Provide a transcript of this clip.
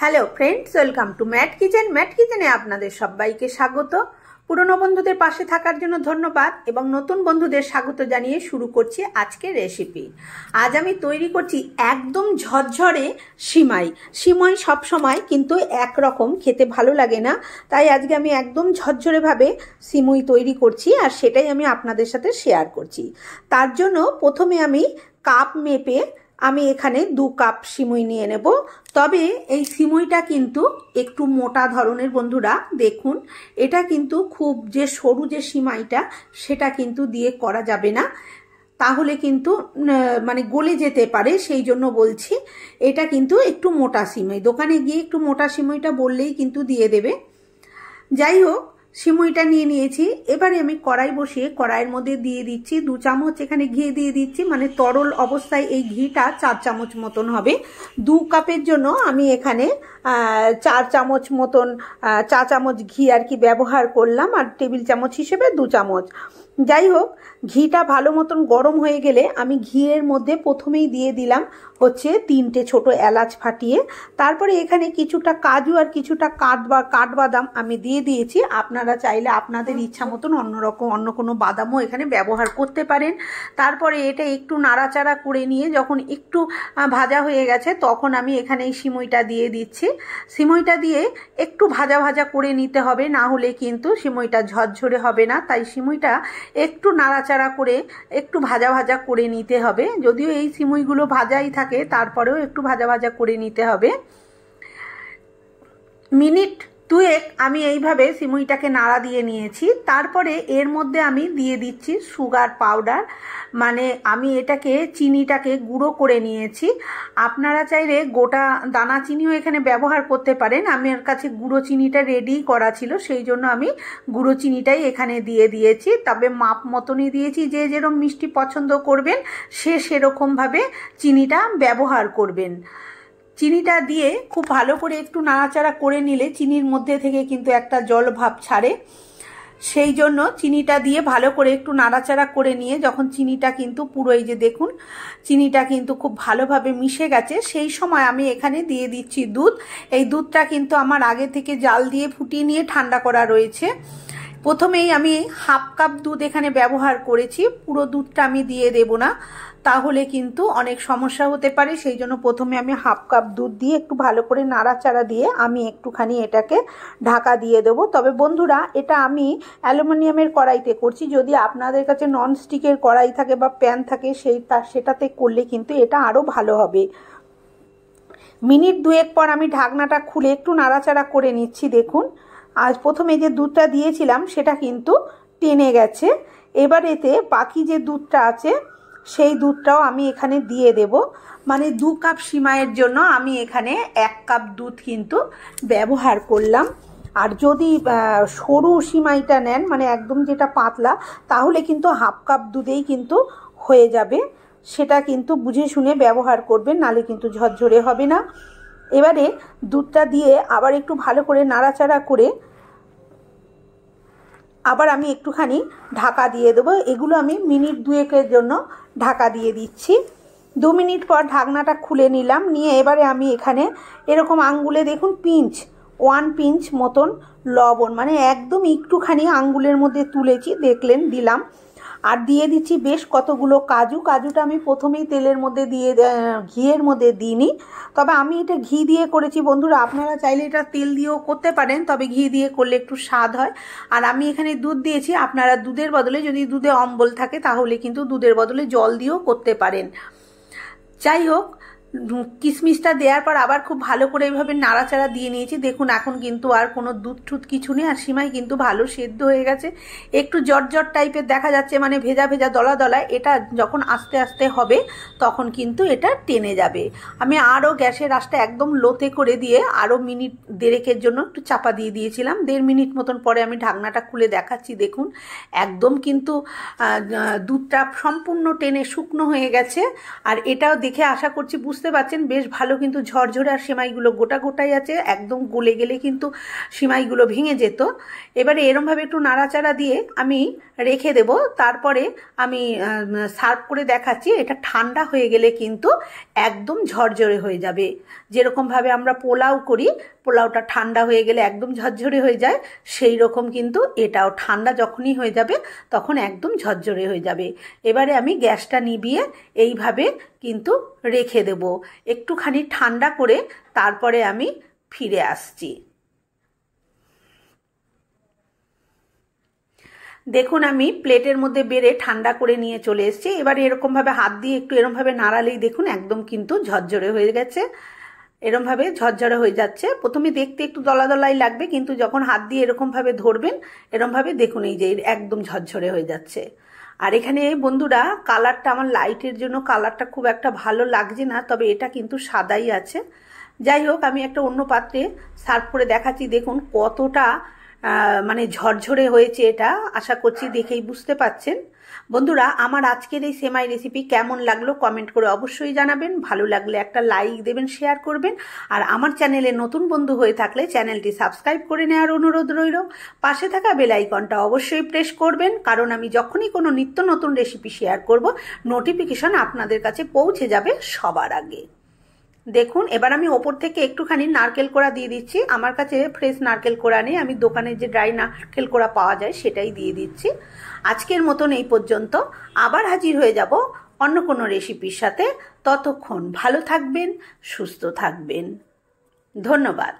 Hello friends, welcome to Matt kitchen. Matt কিচেনে আপনাদের সবাইকে স্বাগত। পুরনো বন্ধুদের পাশে থাকার জন্য ধন্যবাদ এবং নতুন বন্ধুদের স্বাগত জানিয়ে শুরু করছি আজকের রেসিপি। আজ আমি তৈরি করছি একদম ঝরঝরে সিমাই। সিমাই সবসময় কিন্তু একরকম খেতে ভালো লাগে না, তাই আজকে আমি একদম ঝরঝরেভাবে সিমুই তৈরি করছি আর সেটাই আমি আপনাদের সাথে শেয়ার করছি। তার জন্য প্রথমে আমি কাপ মেপে আমি এখানে 2 কাপ সিমুই নিয়ে নেব। তবে এই সিমুইটা কিন্তু একটু মোটা ধরনের বন্ধুরা, দেখুন এটা কিন্তু খুব যে সরু যে সিমাইটা সেটা কিন্তু দিয়ে করা যাবে না, তাহলে কিন্তু মানে গলে যেতে পারে, সেই জন্য বলছি এটা কিন্তু একটু মোটা সিমাই। দোকানে গিয়ে একটু মোটা সিমুইটা বললেই কিন্তু দিয়ে দেবে। যাই হোক, সিমুইটা নিয়ে নিয়েছি। এবারে আমি কড়াই বসিয়ে কড়াইয়ের মধ্যে দিয়ে দিচ্ছি 2 চামচ এখানে ঘি দিয়ে দিচ্ছি, মানে তরল অবস্থায় এই ঘিটা 4 চামচ মতন হবে। 2 কাপের জন্য আমি এখানে 4 চামচ মতন চা চামচ ঘি আর কি ব্যবহার করলাম, আর টেবিল চামচ হিসেবে 2 চামচ। যাই হোক, ঘিটা ভালো মতন গরম হয়ে গেলে আমি ঘিয়ের মধ্যে প্রথমেই দিয়ে দিলাম হচ্ছে 3টে ছোট এলাচ ফাটিয়ে। তারপরে এখানে কিছুটা কাজু আর কিছুটা কাঠবাদাম আমি দিয়ে দিয়েছি। আপনারা চাইলে আপনাদের ইচ্ছা মতন অন্য কোনো বাদামও এখানে ব্যবহার করতে পারেন। তারপরে এটা একটু নাড়াচাড়া করে নিয়ে যখন একটু ভাজা হয়ে গেছে তখন আমি এখানে এই সিমুইটা দিয়ে দিচ্ছি। সিমুইটা দিয়ে একটু ভাজা ভাজা করে নিতে হবে, না হলে কিন্তু সিমুইটা ঝরঝরে হবে না। তাই সিমুইটা একটু নাড়াচাড়া করে একটু ভাজা ভাজা করে নিতে হবে। যদিও এই সিমুইগুলো ভাজাই থাকে, তারপরেও একটু ভাজা ভাজা করে নিতে হবে। মিনিট 2 আমি এইভাবে সিমুইটাকে নাড়া দিয়ে নিয়েছি। তারপরে এর মধ্যে আমি দিয়ে দিচ্ছি সুগার পাউডার, মানে আমি এটাকে চিনিটাকে গুঁড়ো করে নিয়েছি। আপনারা চাইলে গোটা দানা চিনিও এখানে ব্যবহার করতে পারেন। আমার কাছে গুঁড়ো চিনিটা রেডি করা ছিল, সেই জন্য আমি গুঁড়ো চিনিটাই এখানে দিয়ে দিয়েছি। তবে মাপ মতনই দিয়েছি, যে যেরকম মিষ্টি পছন্দ করবেন সে সেরকমভাবে চিনিটা ব্যবহার করবেন। চিনিটা দিয়ে খুব ভালো করে একটু নাড়াচাড়া করে নিলে চিনির মধ্যে থেকে কিন্তু একটা জল ভাব ছাড়ে, সেই জন্য চিনিটা দিয়ে ভালো করে একটু নাড়াচাড়া করে নিয়ে যখন চিনিটা কিন্তু পুরো এই যে দেখুন চিনিটা কিন্তু খুব ভালোভাবে মিশে গেছে, সেই সময় আমি এখানে দিয়ে দিচ্ছি দুধ। এই দুধটা কিন্তু আমার আগে থেকে জাল দিয়ে ফুটিয়ে নিয়ে ঠান্ডা করা রয়েছে। প্রথমেই আমি 1/2 কাপ দুধ এখানে ব্যবহার করেছি, পুরো দুধটা আমি দিয়ে দেব না, তাহলে কিন্তু অনেক সমস্যা হতে পারে। সেই জন্য প্রথমে আমি 1/2 কাপ দুধ দিয়ে একটু ভালো করে নাড়াচাড়া দিয়ে আমি একটুখানি এটাকে ঢাকা দিয়ে দেবো। তবে বন্ধুরা, এটা আমি অ্যালুমিনিয়ামের কড়াইতে করছি। যদি আপনাদের কাছে ননস্টিকের কড়াই থাকে বা প্যান থাকে সেটাতে করলে কিন্তু এটা আরও ভালো হবে। মিনিট 2 পর আমি ঢাকনাটা খুলে একটু নাড়াচাড়া করে নিচ্ছি। দেখুন, আজ প্রথমে যে দুধটা দিয়েছিলাম সেটা কিন্তু টেনে গেছে। এবার এতে বাকি যে দুধটা আছে সেই দুধটাও আমি এখানে দিয়ে দেব। মানে 2 কাপ সিমাইয়ের জন্য আমি এখানে 1 কাপ দুধ কিন্তু ব্যবহার করলাম। আর যদি সরু সিমাইটা নেন, মানে একদম যেটা পাতলা, তাহলে কিন্তু 1/2 কাপ দুধেই কিন্তু হয়ে যাবে। সেটা কিন্তু বুঝে শুনে ব্যবহার করবেন, নালে কিন্তু ঝরঝরে হবে না। এবারে দুধটা দিয়ে আবার একটু ভালো করে নাড়াচাড়া করে আবার আমি একটুখানি ঢাকা দিয়ে দেবো। এগুলো আমি মিনিট 2 জন্য ঢাকা দিয়ে দিচ্ছি। 2 মিনিট পর ঢাকনাটা খুলে নিলাম, নিয়ে এবারে আমি এখানে এরকম আঙ্গুলে দেখুন 1 পিঞ্চ মতন লবণ, মানে একদম একটুখানি আঙ্গুলের মধ্যে তুলেছি, দেখলেন দিলাম। আর দিয়ে দিচ্ছি বেশ কতগুলো কাজু। কাজুটা আমি প্রথমেই তেলের মধ্যে দিয়ে ঘিয়ের মধ্যে দিইনি, তবে আমি এটা ঘি দিয়ে করেছি বন্ধুরা। আপনারা চাইলে এটা তেল দিয়েও করতে পারেন, তবে ঘি দিয়ে করলে একটু স্বাদ হয়। আর আমি এখানে দুধ দিয়েছি, আপনারা দুধের বদলে যদি দুধে অম্বল থাকে তাহলে কিন্তু দুধের বদলে জল দিয়েও করতে পারেন। যাই হোক, কিশমিশটা দেওয়ার পর আবার খুব ভালো করে এইভাবে নাড়াচাড়া দিয়ে নিয়েছি। দেখুন, এখন কিন্তু আর কোনো দুধ টুধ কিছু নেই, আর সিমাই কিন্তু ভালো সেদ্ধ হয়ে গেছে। একটু জট টাইপের দেখা যাচ্ছে, মানে ভেজা ভেজা দলা দলা। এটা যখন আস্তে আস্তে হবে তখন কিন্তু এটা টেনে যাবে। আমি আরও গ্যাসের আঁচটা একদম লোতে করে দিয়ে আরও মিনিট 1.5 জন্য একটু চাপা দিয়ে দিয়েছিলাম। 1.5 মিনিট মতন পরে আমি ঢাকনাটা খুলে দেখাচ্ছি। দেখুন, একদম কিন্তু দুধটা সম্পূর্ণ টেনে শুকনো হয়ে গেছে। আর এটাও দেখে আশা করছি বুঝতে বুঝতে পারছেন বেশ ভালো কিন্তু ঝরঝরে, আর সেমাইগুলো গোটা গোটাই আছে, একদম গলে গেলে কিন্তু সেমাইগুলো ভেঙে যেত। এবারে এরমভাবে একটু নাড়াচাড়া দিয়ে আমি রেখে দেব। তারপরে আমি সার্ভ করে দেখাচ্ছি। এটা ঠান্ডা হয়ে গেলে কিন্তু একদম ঝরঝরে হয়ে যাবে। যেরকমভাবে আমরা পোলাও করি, পোলাওটা ঠান্ডা হয়ে গেলে একদম ঝরঝরে হয়ে যায়, সেই রকম কিন্তু এটাও ঠান্ডা যখনই হয়ে যাবে তখন একদম ঝরঝরে হয়ে যাবে। এবারে আমি গ্যাসটা নিভিয়ে এইভাবে কিন্তু রেখে দেব, একটুখানি ঠান্ডা করে তারপরে আমি ফিরে আসছি। দেখুন আমি প্লেটের মধ্যে বেড়ে ঠান্ডা করে নিয়ে চলে এসেছি। এবারে এরকমভাবে হাত দিয়ে একটু এরমভাবে নাড়ালেই দেখুন একদম কিন্তু ঝরঝরে হয়ে গেছে, এরমভাবে ঝরঝরে হয়ে যাচ্ছে। প্রথমে দেখতে একটু দলা দলাই লাগবে, কিন্তু যখন হাত দিয়ে এরকমভাবে ধরবেন এরমভাবে দেখুন এই যে একদম ঝরঝরে হয়ে যাচ্ছে। আর এখানে বন্ধুরা কালারটা আমার লাইটের জন্য কালারটা খুব একটা ভালো লাগছে না, তবে এটা কিন্তু সাদাই আছে। যাই হোক আমি একটা অন্য পাত্রে সার্ভ করে দেখাচ্ছি। দেখুন কতটা মানে ঝরঝরে হয়েছে, এটা আশা করছি দেখেই বুঝতে পাচ্ছেন। বন্ধুরা আমার আজকের এই সেমাই রেসিপি কেমন লাগলো কমেন্ট করে অবশ্যই জানাবেন। ভালো লাগলে একটা লাইক দেবেন, শেয়ার করবেন। আর আমার চ্যানেলে নতুন বন্ধু হয়ে থাকলে চ্যানেলটি সাবস্ক্রাইব করে নেওয়ার অনুরোধ রইল। পাশে থাকা বেল আইকনটা অবশ্যই প্রেস করবেন, কারণ আমি যখনই কোনো নিত্য নতুন রেসিপি শেয়ার করব নোটিফিকেশন আপনাদের কাছে পৌঁছে যাবে সবার আগে। দেখুন এবার আমি ওপর থেকে একটুখানি নারকেল কোড়া দিয়ে দিচ্ছি। আমার কাছে ফ্রেশ নারকেল কোড়া নেই, আমি দোকানে যে ড্রাই নারকেল কোড়া পাওয়া যায় সেটাই দিয়ে দিচ্ছি। আজকের মতন এই পর্যন্ত, আবার হাজির হয়ে যাব অন্য কোনো রেসিপির সাথে। ততক্ষণ ভালো থাকবেন, সুস্থ থাকবেন। ধন্যবাদ।